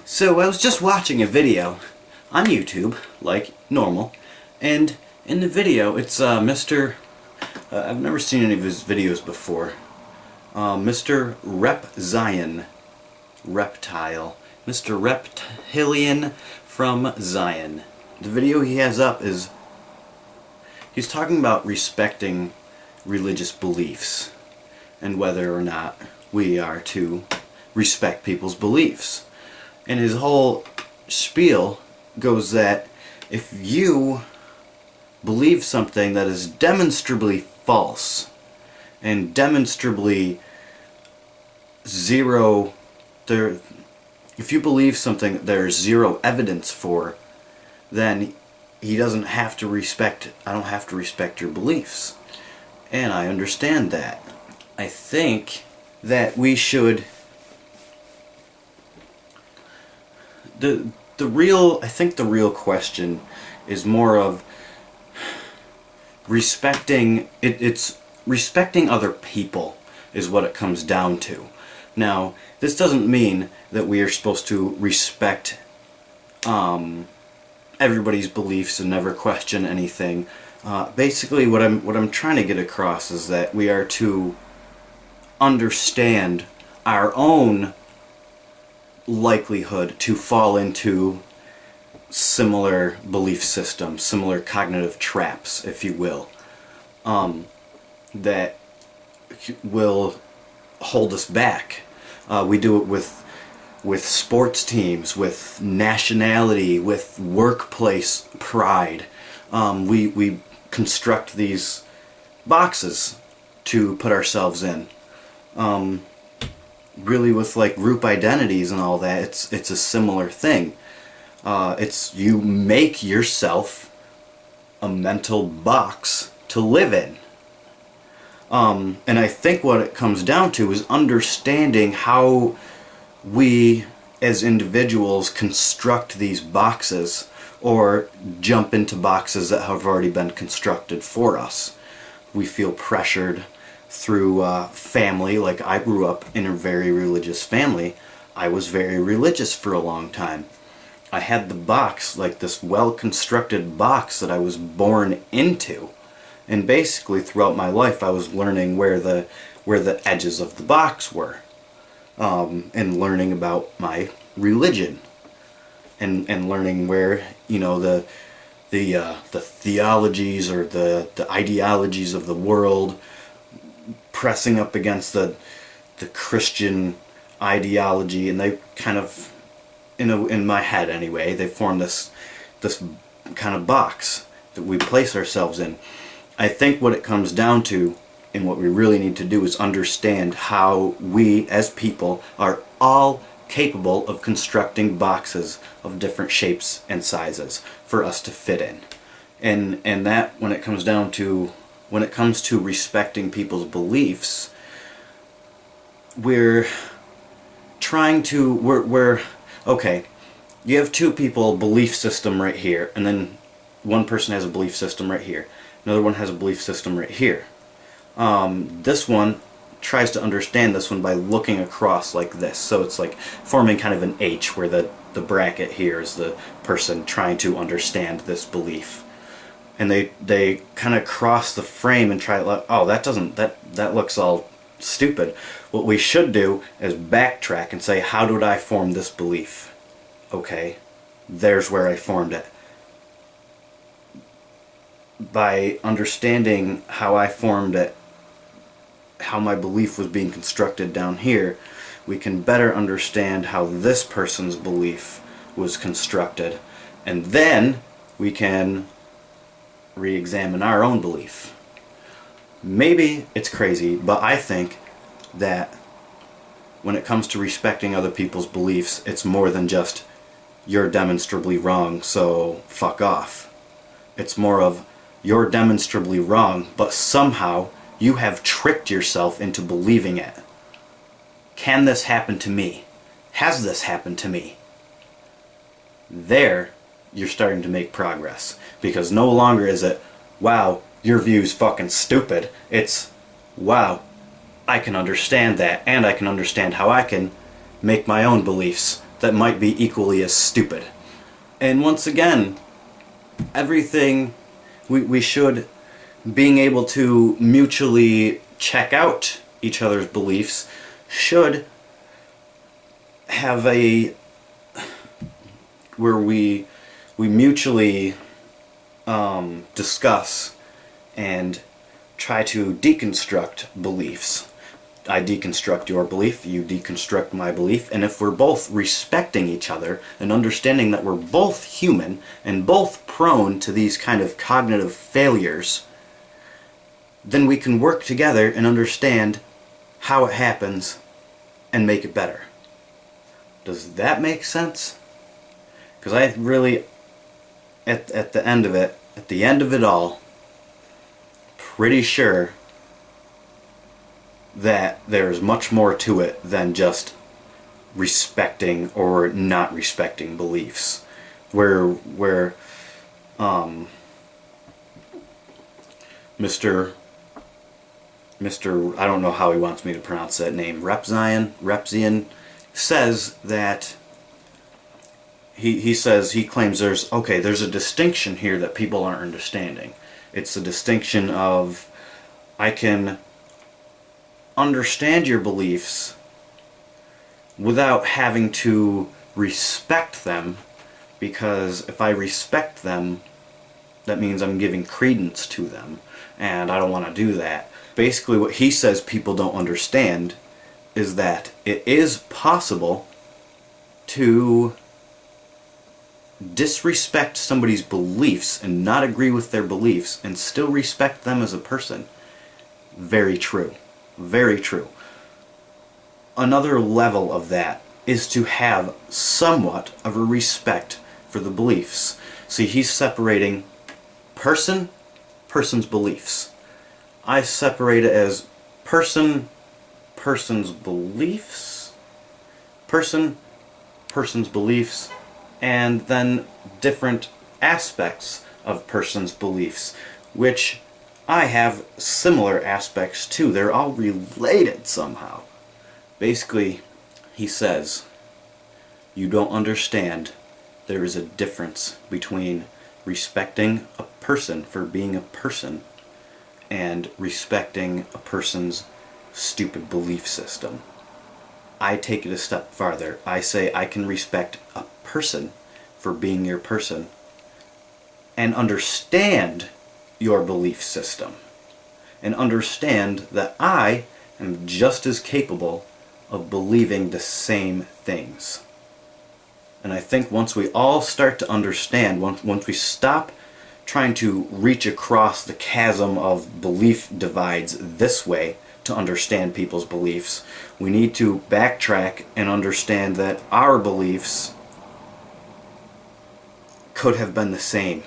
So I was just watching a video on YouTube, like normal, and in the video it's Mr. I've never seen any of his videos before. Mr. Zion. Reptile. Mr. Reptilian from Zion. The video he has up is he's talking about respecting religious beliefs and whether or not we are to respect people's beliefs. And his whole spiel goes that if you believe something that is demonstrably false and demonstrably if you believe something that there's zero evidence for, then he doesn't have to I don't have to respect your beliefs. And I understand that. I think that we should I think the real question is more of respecting it's respecting other people is what it comes down to. Now, this doesn't mean that we are supposed to respect everybody's beliefs and never question anything. Basically, what I'm trying to get across is that we are to understand our own likelihood to fall into similar belief systems, similar cognitive traps, if you will, that will hold us back. We do it with sports teams, with nationality, with workplace pride. We construct these boxes to put ourselves in. Really, with like group identities and all that, it's a similar thing. It's you make yourself a mental box to live in. And I think what it comes down to is understanding how we as individuals construct these boxes or jump into boxes that have already been constructed for us. We feel pressured through family. Like, I grew up in a very religious family. I was very religious for a long time. I had the box, like this well-constructed box that I was born into. And basically throughout my life I was learning where the edges of the box were. And learning about my religion. And learning where, you know, the theologies or the ideologies of the world pressing up against the Christian ideology, and they kind of, in my head anyway, they form this kind of box that we place ourselves in. I think what it comes down to, and what we really need to do, is understand how we as people are all capable of constructing boxes of different shapes and sizes for us to fit in. And that, when it comes to respecting people's beliefs, we're okay, you have two people, belief system right here, and then one person has a belief system right here, another one has a belief system right here. This one tries to understand this one by looking across like this, so it's like forming kind of an H, where the bracket here is the person trying to understand this belief. And they kind of cross the frame and try, oh, that looks all stupid. What we should do is backtrack and say, how did I form this belief? Okay, there's where I formed it. By understanding how I formed it, how my belief was being constructed down here, we can better understand how this person's belief was constructed, and then we can re-examine our own belief. Maybe it's crazy, but I think that when it comes to respecting other people's beliefs, it's more than just, you're demonstrably wrong, so fuck off. It's more of, you're demonstrably wrong, but somehow you have tricked yourself into believing it. Can this happen to me? Has this happened to me? There, you're starting to make progress. Because no longer is it, wow, your view's fucking stupid. It's, wow, I can understand that, and I can understand how I can make my own beliefs that might be equally as stupid. And once again, everything we should, being able to mutually check out each other's beliefs, should have a where we mutually discuss and try to deconstruct beliefs. I deconstruct your belief, you deconstruct my belief, and if we're both respecting each other and understanding that we're both human and both prone to these kind of cognitive failures, then we can work together and understand how it happens and make it better. Does that make sense? Because I really, at the end of it all, pretty sure that there's much more to it than just respecting or not respecting beliefs. Where Mr. I don't know how he wants me to pronounce that name, Repzian says that he claims there's a distinction here that people aren't understanding. It's the distinction of, I can understand your beliefs without having to respect them, because if I respect them, that means I'm giving credence to them, and I don't want to do that. Basically what he says people don't understand is that it is possible to disrespect somebody's beliefs and not agree with their beliefs and still respect them as a person. Very true. Very true. Another level of that is to have somewhat of a respect for the beliefs. See, he's separating person's beliefs. I separate it as person's beliefs, person's beliefs, and then different aspects of person's beliefs, which I have similar aspects too. They're all related somehow. Basically, he says, you don't understand. There is a difference between respecting a person for being a person and respecting a person's stupid belief system. I take it a step farther. I say I can respect a person for being your person and understand your belief system and understand that I am just as capable of believing the same things. And I think once we all start to understand, once we stop trying to reach across the chasm of belief divides this way to understand people's beliefs, we need to backtrack and understand that our beliefs could have been the same